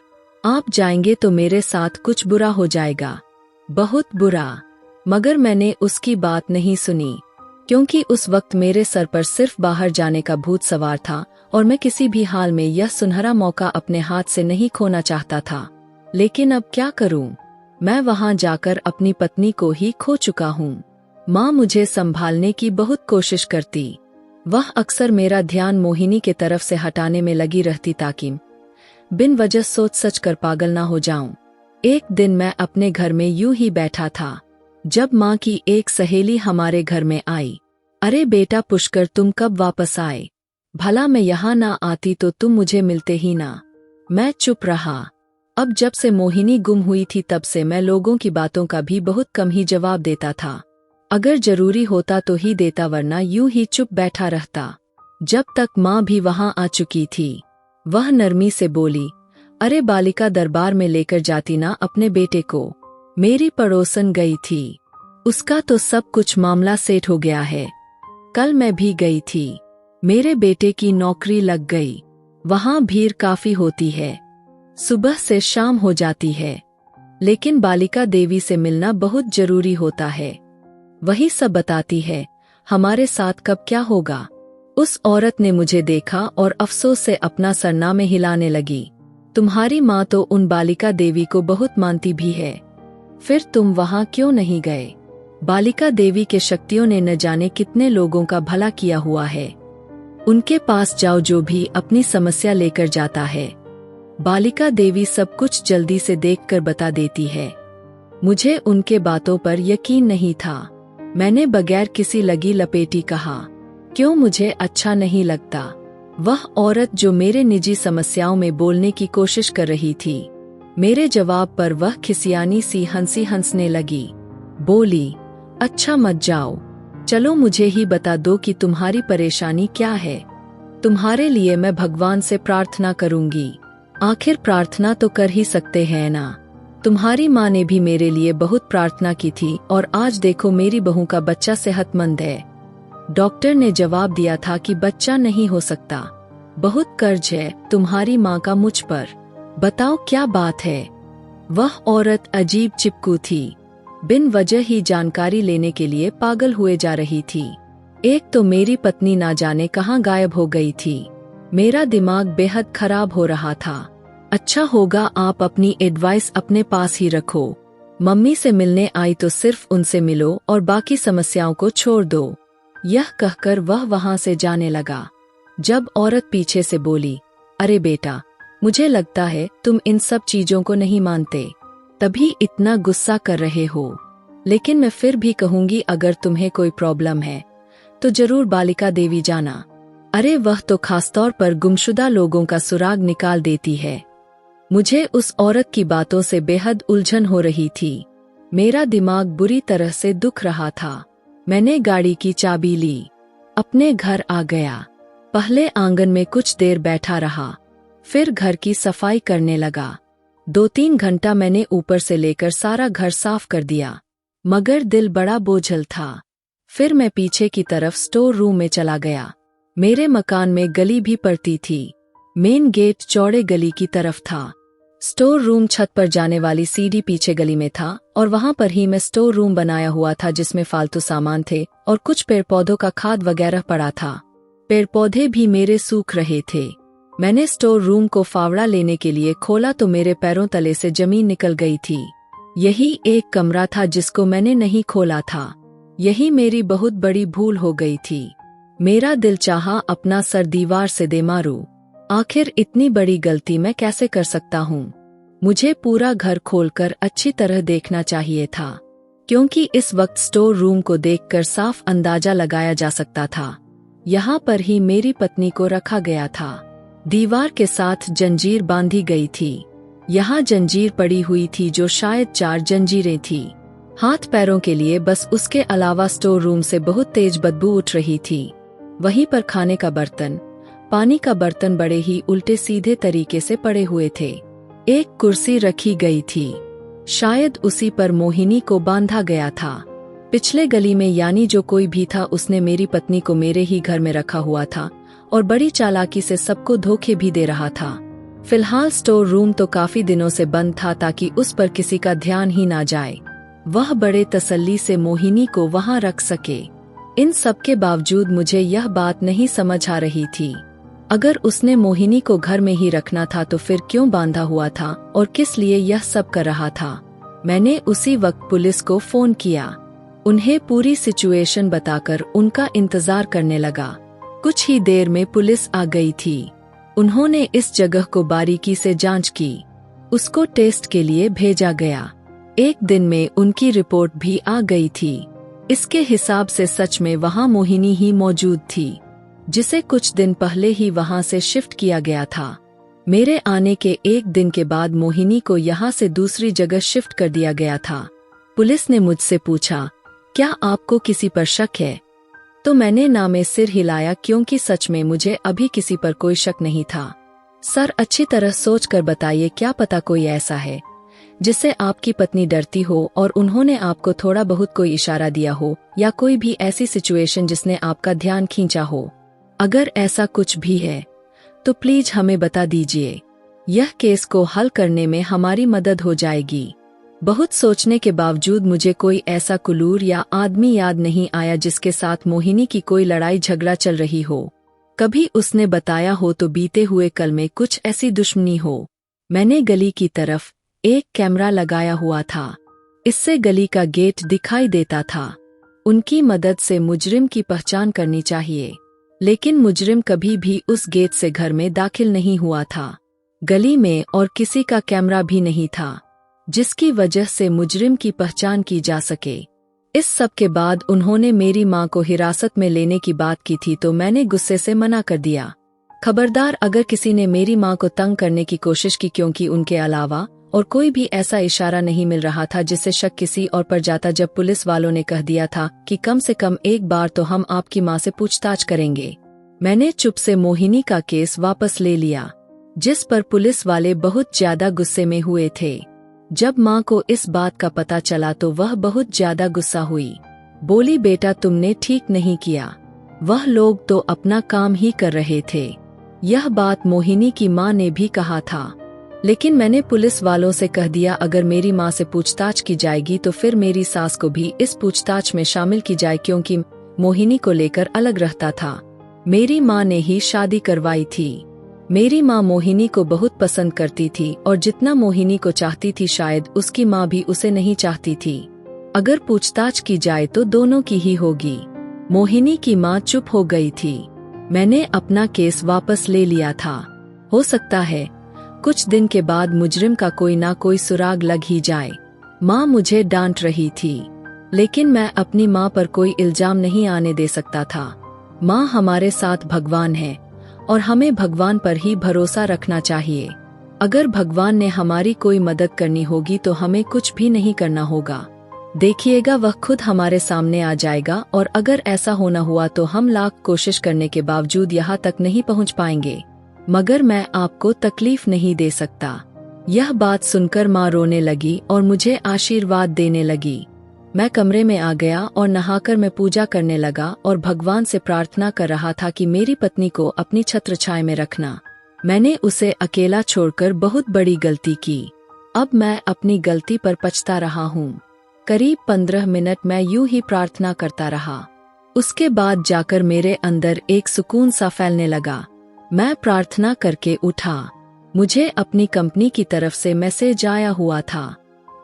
आप जाएंगे तो मेरे साथ कुछ बुरा हो जाएगा, बहुत बुरा। मगर मैंने उसकी बात नहीं सुनी, क्योंकि उस वक्त मेरे सर पर सिर्फ बाहर जाने का भूत सवार था और मैं किसी भी हाल में यह सुनहरा मौका अपने हाथ से नहीं खोना चाहता था। लेकिन अब क्या करूं? मैं वहां जाकर अपनी पत्नी को ही खो चुका हूं। माँ मुझे संभालने की बहुत कोशिश करती। वह अक्सर मेरा ध्यान मोहिनी के तरफ से हटाने में लगी रहती ताकि बिन वजह सोच सच कर पागल ना हो जाऊं। एक दिन मैं अपने घर में यूं ही बैठा था जब माँ की एक सहेली हमारे घर में आई। अरे बेटा पुष्कर, तुम कब वापस आए? भला मैं यहाँ ना आती तो तुम मुझे मिलते ही ना। मैं चुप रहा। अब जब से मोहिनी गुम हुई थी तब से मैं लोगों की बातों का भी बहुत कम ही जवाब देता था। अगर जरूरी होता तो ही देता, वरना यूं ही चुप बैठा रहता। जब तक माँ भी वहां आ चुकी थी। वह नरमी से बोली, अरे बालिका, दरबार में लेकर जाती ना अपने बेटे को। मेरी पड़ोसन गई थी, उसका तो सब कुछ मामला सेट हो गया है। कल मैं भी गई थी, मेरे बेटे की नौकरी लग गई। वहां भीड़ काफी होती है, सुबह से शाम हो जाती है। लेकिन बालिका देवी से मिलना बहुत जरूरी होता है, वही सब बताती है हमारे साथ कब क्या होगा। उस औरत ने मुझे देखा और अफसोस से अपना सरनामे हिलाने लगी। तुम्हारी माँ तो उन बालिका देवी को बहुत मानती भी है, फिर तुम वहां क्यों नहीं गए? बालिका देवी के शक्तियों ने न जाने कितने लोगों का भला किया हुआ है। उनके पास जाओ, जो भी अपनी समस्या लेकर जाता है, बालिका देवी सब कुछ जल्दी से देखकर बता देती है। मुझे उनके बातों पर यकीन नहीं था। मैंने बगैर किसी लगी लपेटी कहा, क्यों मुझे अच्छा नहीं लगता? वह औरत जो मेरे निजी समस्याओं में बोलने की कोशिश कर रही थी, मेरे जवाब पर वह खिसियानी सी हंसने लगी। बोली, अच्छा मत जाओ, चलो मुझे ही बता दो कि तुम्हारी परेशानी क्या है। तुम्हारे लिए मैं भगवान से प्रार्थना करूंगी। आखिर प्रार्थना तो कर ही सकते हैं ना। तुम्हारी माँ ने भी मेरे लिए बहुत प्रार्थना की थी और आज देखो मेरी बहू का बच्चा सेहतमंद है। डॉक्टर ने जवाब दिया था कि बच्चा नहीं हो सकता। बहुत कर्ज है तुम्हारी माँ का मुझ पर। बताओ क्या बात है? वह औरत अजीब चिपकू थी, बिन वजह ही जानकारी लेने के लिए पागल हुए जा रही थी। एक तो मेरी पत्नी ना जाने कहाँ गायब हो गई थी। मेरा दिमाग बेहद खराब हो रहा था। अच्छा होगा आप अपनी एडवाइस अपने पास ही रखो। मम्मी से मिलने आई तो सिर्फ उनसे मिलो और बाकी समस्याओं को छोड़ दो। यह कहकर वह वहां से जाने लगा। जब औरत पीछे से बोली, अरे बेटा, मुझे लगता है तुम इन सब चीजों को नहीं मानते, तभी इतना गुस्सा कर रहे हो। लेकिन मैं फिर भी कहूंगी, अगर तुम्हें कोई प्रॉब्लम है तो जरूर बालिका देवी जाना। अरे वह तो खासतौर पर गुमशुदा लोगों का सुराग निकाल देती है। मुझे उस औरत की बातों से बेहद उलझन हो रही थी। मेरा दिमाग बुरी तरह से दुख रहा था। मैंने गाड़ी की चाबी ली, अपने घर आ गया। पहले आंगन में कुछ देर बैठा रहा, फिर घर की सफाई करने लगा। 2-3 घंटा मैंने ऊपर से लेकर सारा घर साफ कर दिया, मगर दिल बड़ा बोझल था। फिर मैं पीछे की तरफ स्टोर रूम में चला गया। मेरे मकान में गली भी पड़ती थी। मेन गेट चौड़े गली की तरफ था। स्टोर रूम छत पर जाने वाली सीढ़ी पीछे गली में था और वहां पर ही मैं स्टोर रूम बनाया हुआ था, जिसमें फालतू सामान थे और कुछ पेड़ पौधों का खाद वगैरह पड़ा था। पेड़ पौधे भी मेरे सूख रहे थे। मैंने स्टोर रूम को फावड़ा लेने के लिए खोला तो मेरे पैरों तले से जमीन निकल गई थी। यही एक कमरा था जिसको मैंने नहीं खोला था। यही मेरी बहुत बड़ी भूल हो गई थी। मेरा दिल चाहा अपना सर दीवार से दे मारूं। आखिर इतनी बड़ी गलती मैं कैसे कर सकता हूँ? मुझे पूरा घर खोलकर अच्छी तरह देखना चाहिए था, क्योंकि इस वक्त स्टोर रूम को देखकर साफ अंदाजा लगाया जा सकता था। यहाँ पर ही मेरी पत्नी को रखा गया था। दीवार के साथ जंजीर बांधी गई थी। यहाँ जंजीर पड़ी हुई थी जो शायद 4 जंजीरें थी। हाथ पैरों के लिए बस, उसके अलावा स्टोर रूम से बहुत तेज बदबू उठ रही थी। वहीं पर खाने का बर्तन, पानी का बर्तन बड़े ही उल्टे सीधे तरीके से पड़े हुए थे। एक कुर्सी रखी गई थी, शायद उसी पर मोहिनी को बांधा गया था। पिछले गली में यानी जो कोई भी था उसने मेरी पत्नी को मेरे ही घर में रखा हुआ था और बड़ी चालाकी से सबको धोखे भी दे रहा था। फिलहाल स्टोर रूम तो काफी दिनों से बंद था ताकि उस पर किसी का ध्यान ही ना जाए। वह बड़े तसल्ली से मोहिनी को वहां रख सके। इन सब के बावजूद मुझे यह बात नहीं समझ आ रही थी। अगर उसने मोहिनी को घर में ही रखना था तो फिर क्यों बांधा हुआ था और किस लिए यह सब कर रहा था। मैंने उसी वक्त पुलिस को फोन किया। उन्हें पूरी सिचुएशन बताकर उनका इंतजार करने लगा। कुछ ही देर में पुलिस आ गई थी। उन्होंने इस जगह को बारीकी से जांच की। उसको टेस्ट के लिए भेजा गया। एक दिन में उनकी रिपोर्ट भी आ गई थी। इसके हिसाब से सच में वहां मोहिनी ही मौजूद थी, जिसे कुछ दिन पहले ही वहां से शिफ्ट किया गया था। मेरे आने के एक दिन के बाद मोहिनी को यहाँ से दूसरी जगह शिफ्ट कर दिया गया था। पुलिस ने मुझसे पूछा, क्या आपको किसी पर शक है? तो मैंने ना में सिर हिलाया, क्योंकि सच में मुझे अभी किसी पर कोई शक नहीं था। सर, अच्छी तरह सोच कर बताइए, क्या पता कोई ऐसा है जिससे आपकी पत्नी डरती हो और उन्होंने आपको थोड़ा बहुत कोई इशारा दिया हो, या कोई भी ऐसी सिचुएशन जिसने आपका ध्यान खींचा हो। अगर ऐसा कुछ भी है तो प्लीज हमें बता दीजिए। यह केस को हल करने में हमारी मदद हो जाएगी। बहुत सोचने के बावजूद मुझे कोई ऐसा कुलूर या आदमी याद नहीं आया जिसके साथ मोहिनी की कोई लड़ाई झगड़ा चल रही हो। कभी उसने बताया हो तो बीते हुए कल में कुछ ऐसी दुश्मनी हो। मैंने गली की तरफ एक कैमरा लगाया हुआ था। इससे गली का गेट दिखाई देता था। उनकी मदद से मुजरिम की पहचान करनी चाहिए। लेकिन मुजरिम कभी भी उस गेट से घर में दाखिल नहीं हुआ था। गली में और किसी का कैमरा भी नहीं था जिसकी वजह से मुजरिम की पहचान की जा सके। इस सब के बाद उन्होंने मेरी मां को हिरासत में लेने की बात की थी, तो मैंने गुस्से से मना कर दिया। खबरदार, अगर किसी ने मेरी मां को तंग करने की कोशिश की, क्योंकि उनके अलावा और कोई भी ऐसा इशारा नहीं मिल रहा था जिससे शक किसी और पर जाता। जब पुलिस वालों ने कह दिया था कि कम से कम एक बार तो हम आपकी मां से पूछताछ करेंगे, मैंने चुप से मोहिनी का केस वापस ले लिया, जिस पर पुलिस वाले बहुत ज्यादा गुस्से में हुए थे। जब मां को इस बात का पता चला तो वह बहुत ज्यादा गुस्सा हुई। बोली, बेटा तुमने ठीक नहीं किया, वह लोग तो अपना काम ही कर रहे थे। यह बात मोहिनी की मां ने भी कहा था। लेकिन मैंने पुलिस वालों से कह दिया, अगर मेरी मां से पूछताछ की जाएगी तो फिर मेरी सास को भी इस पूछताछ में शामिल की जाए, क्योंकि मोहिनी को लेकर अलग रहता था। मेरी मां ने ही शादी करवाई थी। मेरी मां मोहिनी को बहुत पसंद करती थी और जितना मोहिनी को चाहती थी शायद उसकी मां भी उसे नहीं चाहती थी। अगर पूछताछ की जाए तो दोनों की ही होगी। मोहिनी की मां चुप हो गई थी। मैंने अपना केस वापस ले लिया था। हो सकता है कुछ दिन के बाद मुजरिम का कोई ना कोई सुराग लग ही जाए। मां मुझे डांट रही थी, लेकिन मैं अपनी मां पर कोई इल्जाम नहीं आने दे सकता था। मां हमारे साथ भगवान है और हमें भगवान पर ही भरोसा रखना चाहिए। अगर भगवान ने हमारी कोई मदद करनी होगी तो हमें कुछ भी नहीं करना होगा। देखिएगा, वह खुद हमारे सामने आ जाएगा, और अगर ऐसा होना हुआ तो हम लाख कोशिश करने के बावजूद यहाँ तक नहीं पहुँच पाएंगे, मगर मैं आपको तकलीफ नहीं दे सकता। यह बात सुनकर माँ रोने लगी और मुझे आशीर्वाद देने लगी। मैं कमरे में आ गया और नहाकर मैं पूजा करने लगा और भगवान से प्रार्थना कर रहा था कि मेरी पत्नी को अपनी छत्रछाया में रखना। मैंने उसे अकेला छोड़कर बहुत बड़ी गलती की। अब मैं अपनी गलती पर पछता रहा हूँ। करीब 15 मिनट मैं यूं ही प्रार्थना करता रहा। उसके बाद जाकर मेरे अंदर एक सुकून सा फैलने लगा। मैं प्रार्थना करके उठा। मुझे अपनी कंपनी की तरफ से मैसेज आया हुआ था।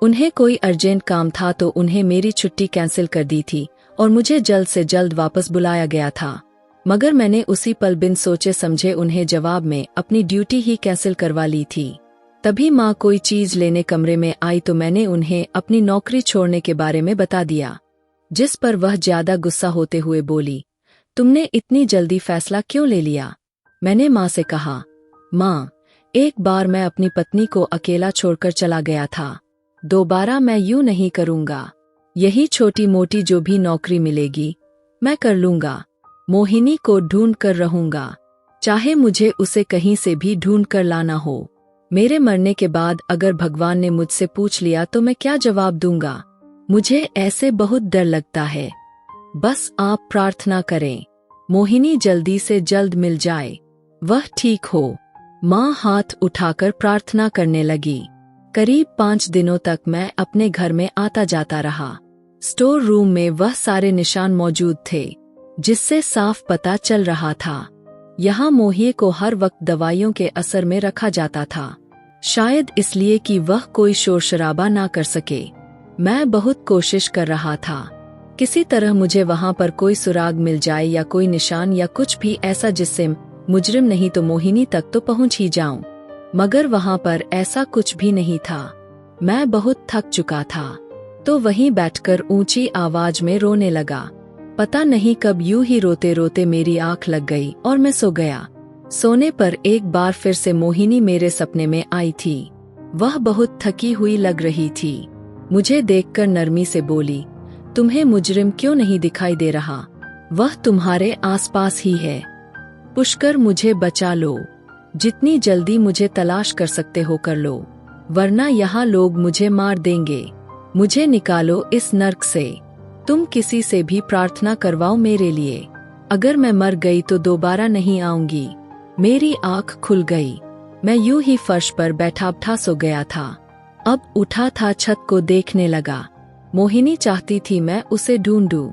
उन्हें कोई अर्जेंट काम था तो उन्हें मेरी छुट्टी कैंसिल कर दी थी और मुझे जल्द से जल्द वापस बुलाया गया था। मगर मैंने उसी पल बिन सोचे समझे उन्हें जवाब में अपनी ड्यूटी ही कैंसिल करवा ली थी। तभी माँ कोई चीज लेने कमरे में आई तो मैंने उन्हें अपनी नौकरी छोड़ने के बारे में बता दिया, जिस पर वह ज्यादा गुस्सा होते हुए बोली, तुमने इतनी जल्दी फैसला क्यों ले लिया? मैंने माँ से कहा, माँ, एक बार मैं अपनी पत्नी को अकेला छोड़कर चला गया था, दोबारा मैं यूं नहीं करूंगा। यही छोटी मोटी जो भी नौकरी मिलेगी मैं कर लूंगा। मोहिनी को ढूंढ कर रहूंगा, चाहे मुझे उसे कहीं से भी ढूंढ कर लाना हो। मेरे मरने के बाद अगर भगवान ने मुझसे पूछ लिया तो मैं क्या जवाब दूंगा? मुझे ऐसे बहुत डर लगता है। बस आप प्रार्थना करें, मोहिनी जल्दी से जल्द मिल जाए, वह ठीक हो। माँ हाथ उठाकर प्रार्थना करने लगी। करीब 5 दिनों तक मैं अपने घर में आता जाता रहा। स्टोर रूम में वह सारे निशान मौजूद थे जिससे साफ पता चल रहा था यहाँ मोहिए को हर वक्त दवाइयों के असर में रखा जाता था, शायद इसलिए कि वह कोई शोर शराबा ना कर सके। मैं बहुत कोशिश कर रहा था, किसी तरह मुझे वहाँ पर कोई सुराग मिल जाए या कोई निशान या कुछ भी ऐसा जिससे मुजरिम नहीं तो मोहिनी तक तो पहुँच ही जाऊं, मगर वहाँ पर ऐसा कुछ भी नहीं था। मैं बहुत थक चुका था, तो वहीं बैठकर ऊंची आवाज में रोने लगा। पता नहीं कब यूं ही रोते रोते मेरी आंख लग गई और मैं सो गया। सोने पर एक बार फिर से मोहिनी मेरे सपने में आई थी। वह बहुत थकी हुई लग रही थी। मुझे देखकर नरमी से बोली, तुम्हें मुजरिम क्यों नहीं दिखाई दे रहा? वह तुम्हारे आसपास ही है। पुष्कर, मुझे बचा लो। जितनी जल्दी मुझे तलाश कर सकते हो कर लो, वरना यहाँ लोग मुझे मार देंगे। मुझे निकालो इस नर्क से। तुम किसी से भी प्रार्थना करवाओ मेरे लिए। अगर मैं मर गई तो दोबारा नहीं आऊंगी। मेरी आंख खुल गई। मैं यूं ही फर्श पर बैठा सो गया था। अब उठा था, छत को देखने लगा। मोहिनी चाहती थी मैं उसे ढूंढूं,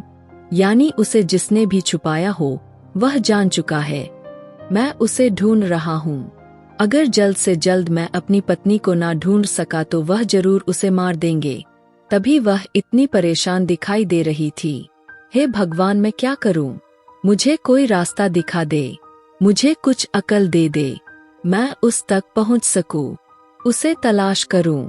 यानी उसे जिसने भी छुपाया हो वह जान चुका है। मैं उसे ढूंढ रहा हूँ। अगर जल्द से जल्द मैं अपनी पत्नी को ना ढूंढ सका तो वह जरूर उसे मार देंगे। तभी वह इतनी परेशान दिखाई दे रही थी। हे भगवान, मैं क्या करूं? मुझे कोई रास्ता दिखा दे, मुझे कुछ अकल दे दे, मैं उस तक पहुंच सकूं, उसे तलाश करूं।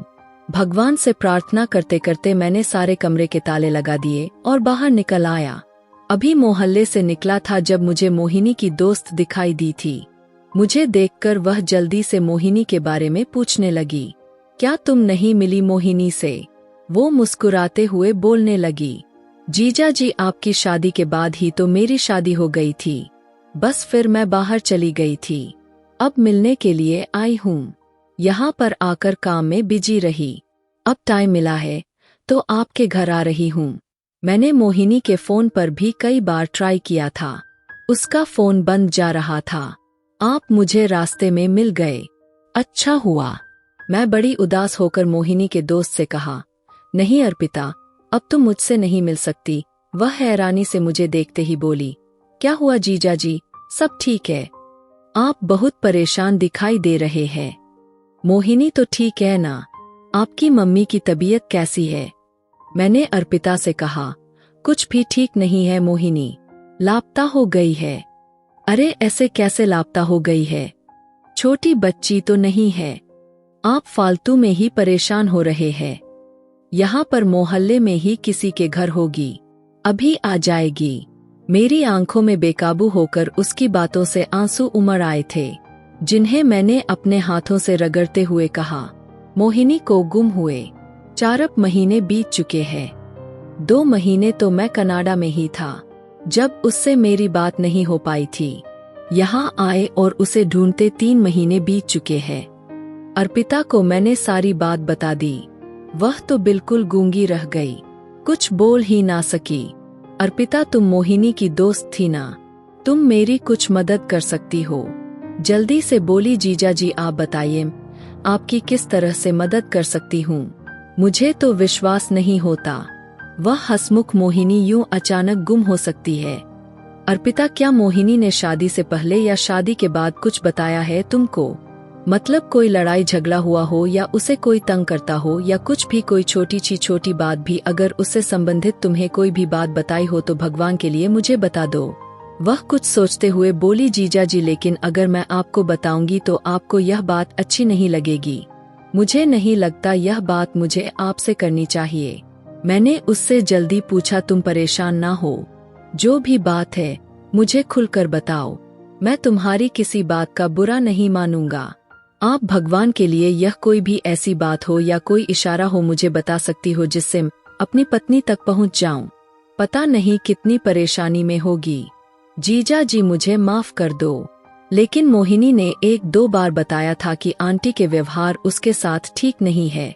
भगवान से प्रार्थना करते करते मैंने सारे कमरे के ताले लगा दिए और बाहर निकल आया। अभी मोहल्ले से निकला था जब मुझे मोहिनी की दोस्त दिखाई दी थी। मुझे देखकर वह जल्दी से मोहिनी के बारे में पूछने लगी। क्या तुम नहीं मिली मोहिनी से? वो मुस्कुराते हुए बोलने लगी, जीजा जी, आपकी शादी के बाद ही तो मेरी शादी हो गई थी। बस फिर मैं बाहर चली गई थी। अब मिलने के लिए आई हूँ। यहाँ पर आकर काम में बिजी रही। अब टाइम मिला है तो आपके घर आ रही हूँ। मैंने मोहिनी के फोन पर भी कई बार ट्राई किया था, उसका फोन बंद जा रहा था। आप मुझे रास्ते में मिल गए, अच्छा हुआ। मैं बड़ी उदास होकर मोहिनी के दोस्त से कहा, नहीं अर्पिता, अब तुम मुझसे नहीं मिल सकती। वह हैरानी से मुझे देखते ही बोली, क्या हुआ जीजा जी, सब ठीक है? आप बहुत परेशान दिखाई दे रहे हैं। मोहिनी, तो ठीक है ना? आपकी मम्मी की तबीयत कैसी है? मैंने अर्पिता से कहा, कुछ भी ठीक नहीं है मोहिनी, लापता हो गई है। अरे ऐसे कैसे लापता हो गई है? छोटी बच्ची तो नहीं है। आप फालतू में ही परेशान हो रहे हैं। यहाँ पर मोहल्ले में ही किसी के घर होगी, अभी आ जाएगी। मेरी आंखों में बेकाबू होकर उसकी बातों से आंसू उमड़ आए थे, जिन्हें मैंने अपने हाथों से रगड़ते हुए कहा, मोहिनी को गुम हुए 4 महीने बीत चुके हैं। 2 महीने तो मैं कनाडा में ही था, जब उससे मेरी बात नहीं हो पाई थी। यहाँ आए और उसे ढूंढते 3 महीने बीत चुके हैं। अर्पिता को मैंने सारी बात बता दी। वह तो बिल्कुल गूंगी रह गई, कुछ बोल ही ना सकी। अर्पिता, तुम मोहिनी की दोस्त थी ना? तुम मेरी कुछ मदद कर सकती हो? जल्दी से बोली, जीजा जी आप बताइए, आपकी किस तरह से मदद कर सकती हूँ? मुझे तो विश्वास नहीं होता, वह हंसमुख मोहिनी यूं अचानक गुम हो सकती है। अर्पिता, क्या मोहिनी ने शादी से पहले या शादी के बाद कुछ बताया है तुमको? मतलब कोई लड़ाई झगड़ा हुआ हो या उसे कोई तंग करता हो या कुछ भी, कोई छोटी बात भी अगर उससे संबंधित तुम्हें कोई भी बात बताई हो तो भगवान के लिए मुझे बता दो। वह कुछ सोचते हुए बोली, जीजा जी, लेकिन अगर मैं आपको बताऊंगी तो आपको यह बात अच्छी नहीं लगेगी। मुझे नहीं लगता यह बात मुझे आपसे करनी चाहिए। मैंने उससे जल्दी पूछा, तुम परेशान ना हो, जो भी बात है मुझे खुलकर बताओ, मैं तुम्हारी किसी बात का बुरा नहीं मानूंगा। आप भगवान के लिए यह कोई भी ऐसी बात हो या कोई इशारा हो मुझे बता सकती हो जिससे अपनी पत्नी तक पहुंच जाऊं। पता नहीं कितनी परेशानी में होगी। जीजा जी मुझे माफ कर दो। लेकिन मोहिनी ने 1-2 बार बताया था कि आंटी के व्यवहार उसके साथ ठीक नहीं है।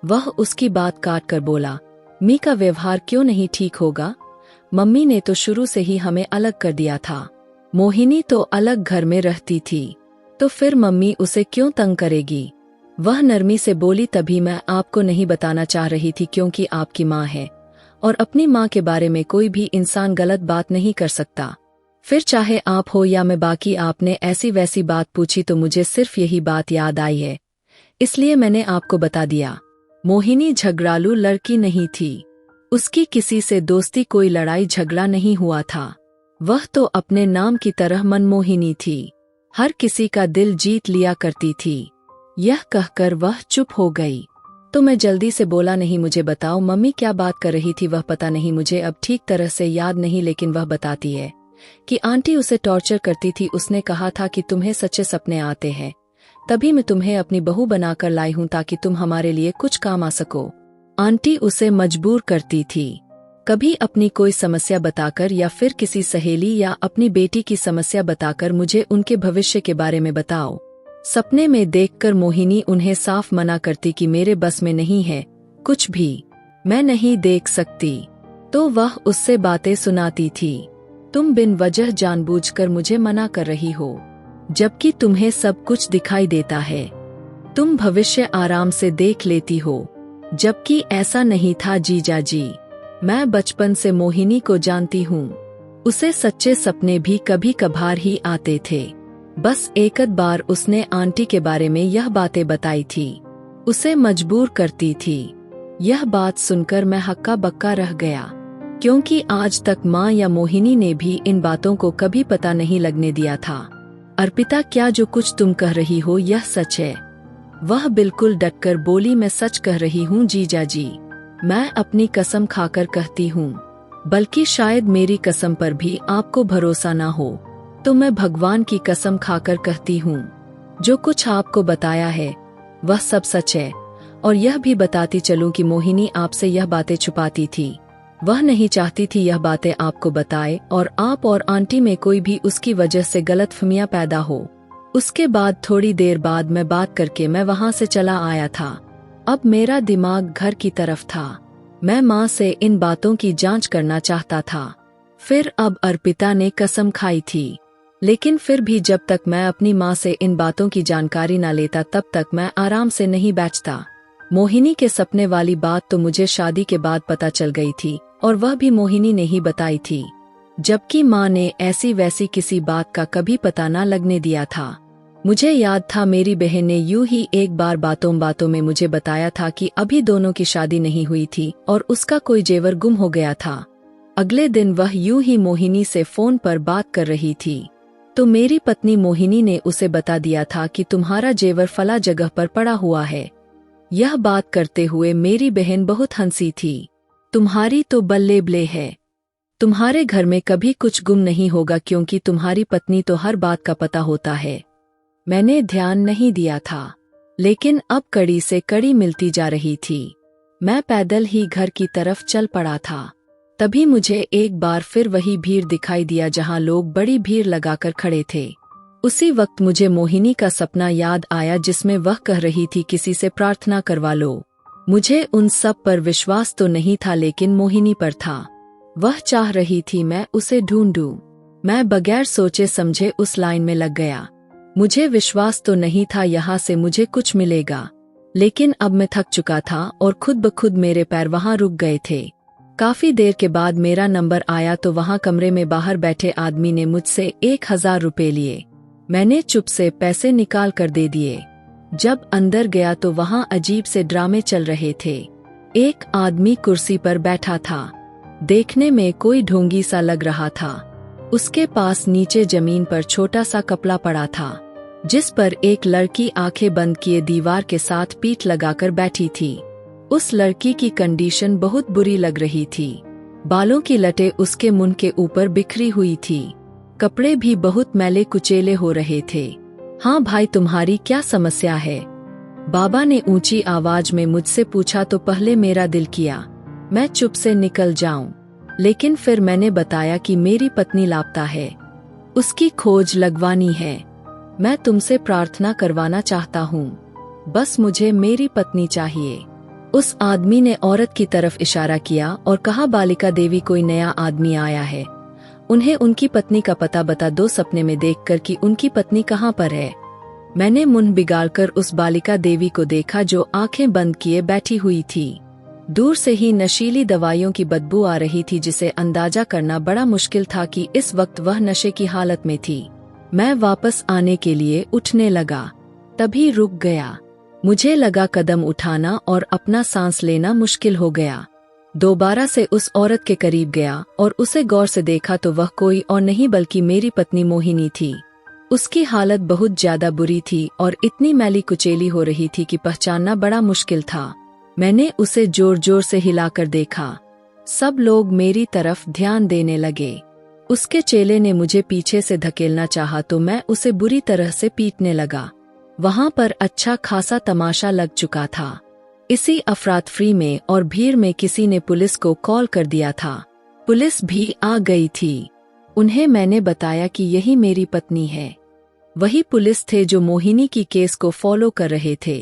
वह उसकी बात काट कर बोला, मी का व्यवहार क्यों नहीं ठीक होगा? मम्मी ने तो शुरू से ही हमें अलग कर दिया था। मोहिनी तो अलग घर में रहती थी, तो फिर मम्मी उसे क्यों तंग करेगी? वह नरमी से बोली, तभी मैं आपको नहीं बताना चाह रही थी क्योंकि आपकी माँ है और अपनी माँ के बारे में कोई भी इंसान गलत बात नहीं कर सकता। फिर चाहे आप हो या मैं, बाकी आपने ऐसी वैसी बात पूछी तो मुझे सिर्फ यही बात याद आई है, इसलिए मैंने आपको बता दिया। मोहिनी झगड़ालू लड़की नहीं थी। उसकी किसी से दोस्ती, कोई लड़ाई झगड़ा नहीं हुआ था। वह तो अपने नाम की तरह मनमोहिनी थी। हर किसी का दिल जीत लिया करती थी। यह कहकर वह चुप हो गई तो मैं जल्दी से बोला, नहीं मुझे बताओ मम्मी क्या बात कर रही थी वह पता नहीं, मुझे अब ठीक तरह से याद नहीं, लेकिन वह बताती है कि आंटी उसे टॉर्चर करती थी। उसने कहा था कि तुम्हें सच्चे सपने आते हैं, तभी मैं तुम्हें अपनी बहू बनाकर लाई हूं ताकि तुम हमारे लिए कुछ काम आ सको। आंटी उसे मजबूर करती थी, कभी अपनी कोई समस्या बताकर या फिर किसी सहेली या अपनी बेटी की समस्या बताकर मुझे उनके भविष्य के बारे में बताओ। सपने में देखकर मोहिनी उन्हें साफ मना करती कि मेरे बस में नहीं है, कुछ भी मैं नहीं देख सकती। तो वह उससे बातें सुनाती थी, तुम बिन वजह जानबूझकर मुझे मना कर रही हो, जबकि तुम्हें सब कुछ दिखाई देता है। तुम भविष्य आराम से देख लेती हो, जबकि ऐसा नहीं था जीजा जी। मैं बचपन से मोहिनी को जानती हूँ, उसे सच्चे सपने भी कभी कभार ही आते थे। बस एक बार उसने आंटी के बारे में यह बातें बताई थी, उसे मजबूर करती थी। यह बात सुनकर मैं हक्का बक्का रह गया, क्योंकि आज तक माँ या मोहिनी ने भी इन बातों को कभी पता नहीं लगने दिया था। अर्पिता, क्या जो कुछ तुम कह रही हो यह सच है? वह बिल्कुल डटकर बोली, मैं सच कह रही हूँ जीजा जी, मैं अपनी कसम खाकर कहती हूँ। बल्कि शायद मेरी कसम पर भी आपको भरोसा ना हो, तो मैं भगवान की कसम खाकर कहती हूँ, जो कुछ आपको बताया है वह सब सच है। और यह भी बताती चलूं कि मोहिनी आपसे यह बातें छुपाती थी, वह नहीं चाहती थी यह बातें आपको बताए और आप और आंटी में कोई भी उसकी वजह से गलतफहमियां पैदा हो। उसके बाद थोड़ी देर बाद मैं बात करके मैं वहां से चला आया था। अब मेरा दिमाग घर की तरफ था। मैं माँ से इन बातों की जांच करना चाहता था। फिर अब अर्पिता ने कसम खाई थी, लेकिन फिर भी जब तक मैं अपनी माँ से इन बातों की जानकारी ना लेता तब तक मैं आराम से नहीं बैठता। मोहिनी के सपने वाली बात तो मुझे शादी के बाद पता चल गई थी, और वह भी मोहिनी ने ही बताई थी, जबकि माँ ने ऐसी वैसी किसी बात का कभी पता ना लगने दिया था। मुझे याद था मेरी बहन ने यूं ही एक बार बातों बातों में मुझे बताया था कि अभी दोनों की शादी नहीं हुई थी और उसका कोई जेवर गुम हो गया था। अगले दिन वह यूं ही मोहिनी से फोन पर बात कर रही थी, तो मेरी पत्नी मोहिनी ने उसे बता दिया था कि तुम्हारा जेवर फला जगह पर पड़ा हुआ है। यह बात करते हुए मेरी बहन बहुत हंसी थी। तुम्हारी तो बल्ले बल्ले है, तुम्हारे घर में कभी कुछ गुम नहीं होगा क्योंकि तुम्हारी पत्नी तो हर बात का पता होता है। मैंने ध्यान नहीं दिया था, लेकिन अब कड़ी से कड़ी मिलती जा रही थी। मैं पैदल ही घर की तरफ चल पड़ा था। तभी मुझे एक बार फिर वही भीड़ दिखाई दिया जहां लोग बड़ी भीड़ लगाकर खड़े थे। उसी वक्त मुझे मोहिनी का सपना याद आया जिसमें वह कह रही थी किसी से प्रार्थना करवा लो। मुझे उन सब पर विश्वास तो नहीं था, लेकिन मोहिनी पर था। वह चाह रही थी मैं उसे ढूंढूं। मैं बगैर सोचे समझे उस लाइन में लग गया। मुझे विश्वास तो नहीं था यहाँ से मुझे कुछ मिलेगा, लेकिन अब मैं थक चुका था और खुद ब खुद मेरे पैर वहाँ रुक गए थे। काफी देर के बाद मेरा नंबर आया तो वहाँ कमरे में बाहर बैठे आदमी ने मुझसे 1000 रुपए लिए। मैंने चुप से पैसे निकाल कर दे दिए। जब अंदर गया तो वहाँ अजीब से ड्रामे चल रहे थे। एक आदमी कुर्सी पर बैठा था, देखने में कोई ढोंगी सा लग रहा था। उसके पास नीचे जमीन पर छोटा सा कपड़ा पड़ा था, जिस पर एक लड़की आंखें बंद किए दीवार के साथ पीठ लगाकर बैठी थी। उस लड़की की कंडीशन बहुत बुरी लग रही थी। बालों की लटें उसके मुंह के ऊपर बिखरी हुई थी। कपड़े भी बहुत मैले कुचेले हो रहे थे। हाँ भाई, तुम्हारी क्या समस्या है? बाबा ने ऊंची आवाज में मुझसे पूछा तो पहले मेरा दिल किया मैं चुप से निकल जाऊं, लेकिन फिर मैंने बताया कि मेरी पत्नी लापता है, उसकी खोज लगवानी है। मैं तुमसे प्रार्थना करवाना चाहता हूँ, बस मुझे मेरी पत्नी चाहिए। उस आदमी ने औरत की तरफ इशारा किया और कहा, बालिका देवी, कोई नया आदमी आया है, उन्हें उनकी पत्नी का पता बता दो सपने में देखकर कि उनकी पत्नी कहाँ पर है। मैंने मुंह बिगाड़कर उस बालिका देवी को देखा जो आंखें बंद किए बैठी हुई थी। दूर से ही नशीली दवाइयों की बदबू आ रही थी, जिसे अंदाजा करना बड़ा मुश्किल था कि इस वक्त वह नशे की हालत में थी। मैं वापस आने के लिए उठने लगा, तभी रुक गया। मुझे लगा कदम उठाना और अपना सांस लेना मुश्किल हो गया। दोबारा से उस औरत के करीब गया और उसे गौर से देखा तो वह कोई और नहीं बल्कि मेरी पत्नी मोहिनी थी। उसकी हालत बहुत ज्यादा बुरी थी और इतनी मैली कुचेली हो रही थी कि पहचानना बड़ा मुश्किल था। मैंने उसे जोर जोर से हिलाकर देखा। सब लोग मेरी तरफ ध्यान देने लगे। उसके चेले ने मुझे पीछे से धकेलना चाहा तो मैं उसे बुरी तरह से पीटने लगा। वहां पर अच्छा खासा तमाशा लग चुका था। इसी अफरातफरी में और भीड़ में किसी ने पुलिस को कॉल कर दिया था। पुलिस भी आ गई थी। उन्हें मैंने बताया कि यही मेरी पत्नी है। वही पुलिस थे जो मोहिनी की केस को फॉलो कर रहे थे।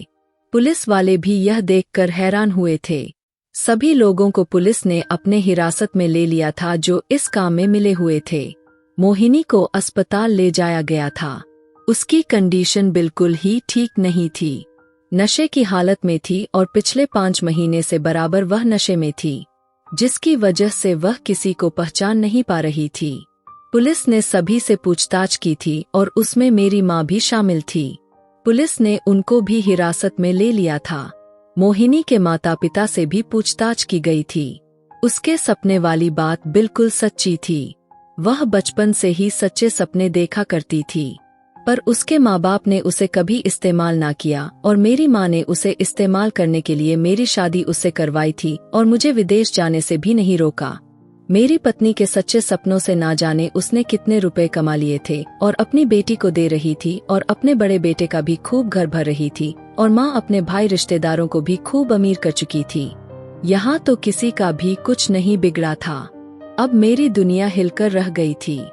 पुलिस वाले भी यह देखकर हैरान हुए थे। सभी लोगों को पुलिस ने अपने हिरासत में ले लिया था जो इस काम में मिले हुए थे। मोहिनी को अस्पताल ले जाया गया था। उसकी कंडीशन बिल्कुल ही ठीक नहीं थी। नशे की हालत में थी और पिछले 5 महीने से बराबर वह नशे में थी, जिसकी वजह से वह किसी को पहचान नहीं पा रही थी। पुलिस ने सभी से पूछताछ की थी और उसमें मेरी माँ भी शामिल थी। पुलिस ने उनको भी हिरासत में ले लिया था। मोहिनी के माता पिता से भी पूछताछ की गई थी। उसके सपने वाली बात बिल्कुल सच्ची थी। वह बचपन से ही सच्चे सपने देखा करती थी, पर उसके माँ बाप ने उसे कभी इस्तेमाल ना किया और मेरी माँ ने उसे इस्तेमाल करने के लिए मेरी शादी उससे करवाई थी और मुझे विदेश जाने से भी नहीं रोका। मेरी पत्नी के सच्चे सपनों से ना जाने उसने कितने रुपए कमा लिए थे और अपनी बेटी को दे रही थी और अपने बड़े बेटे का भी खूब घर भर रही थी और माँ अपने भाई रिश्तेदारों को भी खूब अमीर कर चुकी थी। यहाँ तो किसी का भी कुछ नहीं बिगड़ा था। अब मेरी दुनिया हिलकर रह गई थी।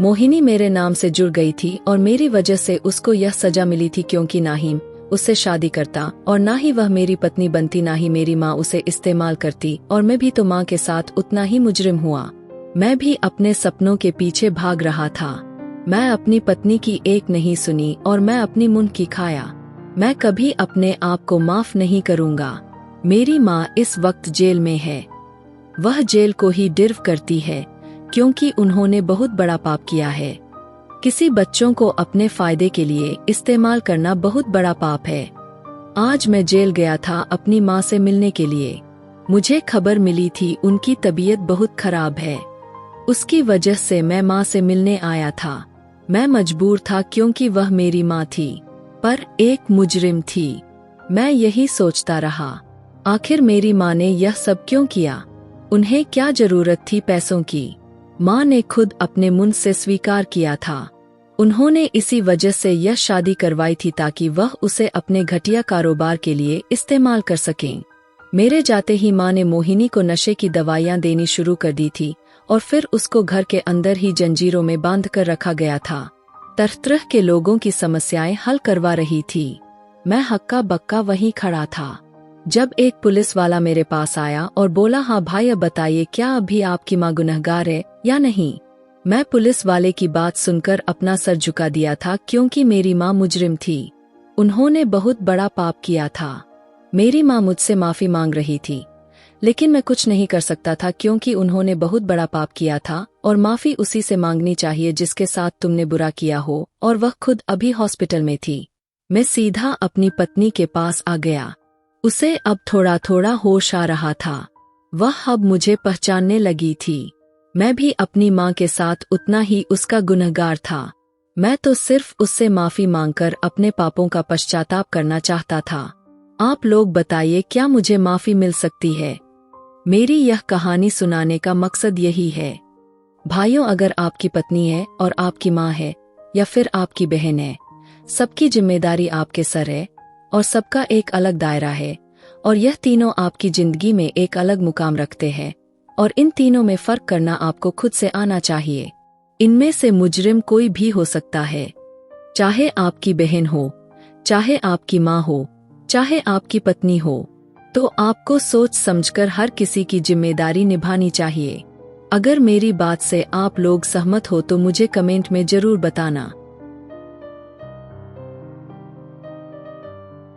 मोहिनी मेरे नाम से जुड़ गई थी और मेरी वजह से उसको यह सजा मिली थी, क्योंकि ना ही उससे शादी करता और ना ही वह मेरी पत्नी बनती, ना ही मेरी माँ उसे इस्तेमाल करती और मैं भी तो माँ के साथ उतना ही मुजरिम हुआ। मैं भी अपने सपनों के पीछे भाग रहा था। मैं अपनी पत्नी की एक नहीं सुनी और मैं अपनी मुंह की खाया। मैं कभी अपने आप को माफ नहीं करूँगा। मेरी माँ इस वक्त जेल में है। वह जेल को ही डिर्व करती है, क्योंकि उन्होंने बहुत बड़ा पाप किया है। किसी बच्चों को अपने फायदे के लिए इस्तेमाल करना बहुत बड़ा पाप है। आज मैं जेल गया था अपनी माँ से मिलने के लिए। मुझे खबर मिली थी उनकी तबीयत बहुत खराब है। उसकी वजह से मैं माँ से मिलने आया था। मैं मजबूर था क्योंकि वह मेरी माँ थी, पर एक मुजरिम थी। मैं यही सोचता रहा, आखिर मेरी माँ ने यह सब क्यों किया? उन्हें क्या जरूरत थी पैसों की? माँ ने खुद अपने मुंह से स्वीकार किया था। उन्होंने इसी वजह से यह शादी करवाई थी ताकि वह उसे अपने घटिया कारोबार के लिए इस्तेमाल कर सकें। मेरे जाते ही माँ ने मोहिनी को नशे की दवाइयाँ देनी शुरू कर दी थी और फिर उसको घर के अंदर ही जंजीरों में बांध कर रखा गया था। तरह-तरह के लोगों की समस्याएं हल करवा रही थी। मैं हक्का बक्का वहीं खड़ा था जब एक पुलिस वाला मेरे पास आया और बोला, हाँ भाई, अब बताइए क्या अभी आपकी माँ गुनहगार है या नहीं? मैं पुलिस वाले की बात सुनकर अपना सर झुका दिया था, क्योंकि मेरी माँ मुजरिम थी। उन्होंने बहुत बड़ा पाप किया था। मेरी माँ मुझसे माफी मांग रही थी, लेकिन मैं कुछ नहीं कर सकता था क्योंकि उन्होंने बहुत बड़ा पाप किया था और माफी उसी से मांगनी चाहिए जिसके साथ तुमने बुरा किया हो, और वह खुद अभी हॉस्पिटल में थी। मैं सीधा अपनी पत्नी के पास आ गया। उसे अब थोड़ा थोड़ा होश आ रहा था। वह अब मुझे पहचानने लगी थी। मैं भी अपनी माँ के साथ उतना ही उसका गुनहगार था। मैं तो सिर्फ उससे माफी मांगकर अपने पापों का पश्चाताप करना चाहता था। आप लोग बताइए, क्या मुझे माफी मिल सकती है? मेरी यह कहानी सुनाने का मकसद यही है। भाइयों, अगर आपकी पत्नी है और आपकी माँ है या फिर आपकी बहन है, सबकी जिम्मेदारी आपके सर है और सबका एक अलग दायरा है, और यह तीनों आपकी जिंदगी में एक अलग मुकाम रखते हैं, और इन तीनों में फर्क करना आपको खुद से आना चाहिए। इनमें से मुजरिम कोई भी हो सकता है, चाहे आपकी बहन हो, चाहे आपकी माँ हो, चाहे आपकी पत्नी हो। तो आपको सोच समझकर हर किसी की जिम्मेदारी निभानी चाहिए। अगर मेरी बात से आप लोग सहमत हो तो मुझे कमेंट में जरूर बताना।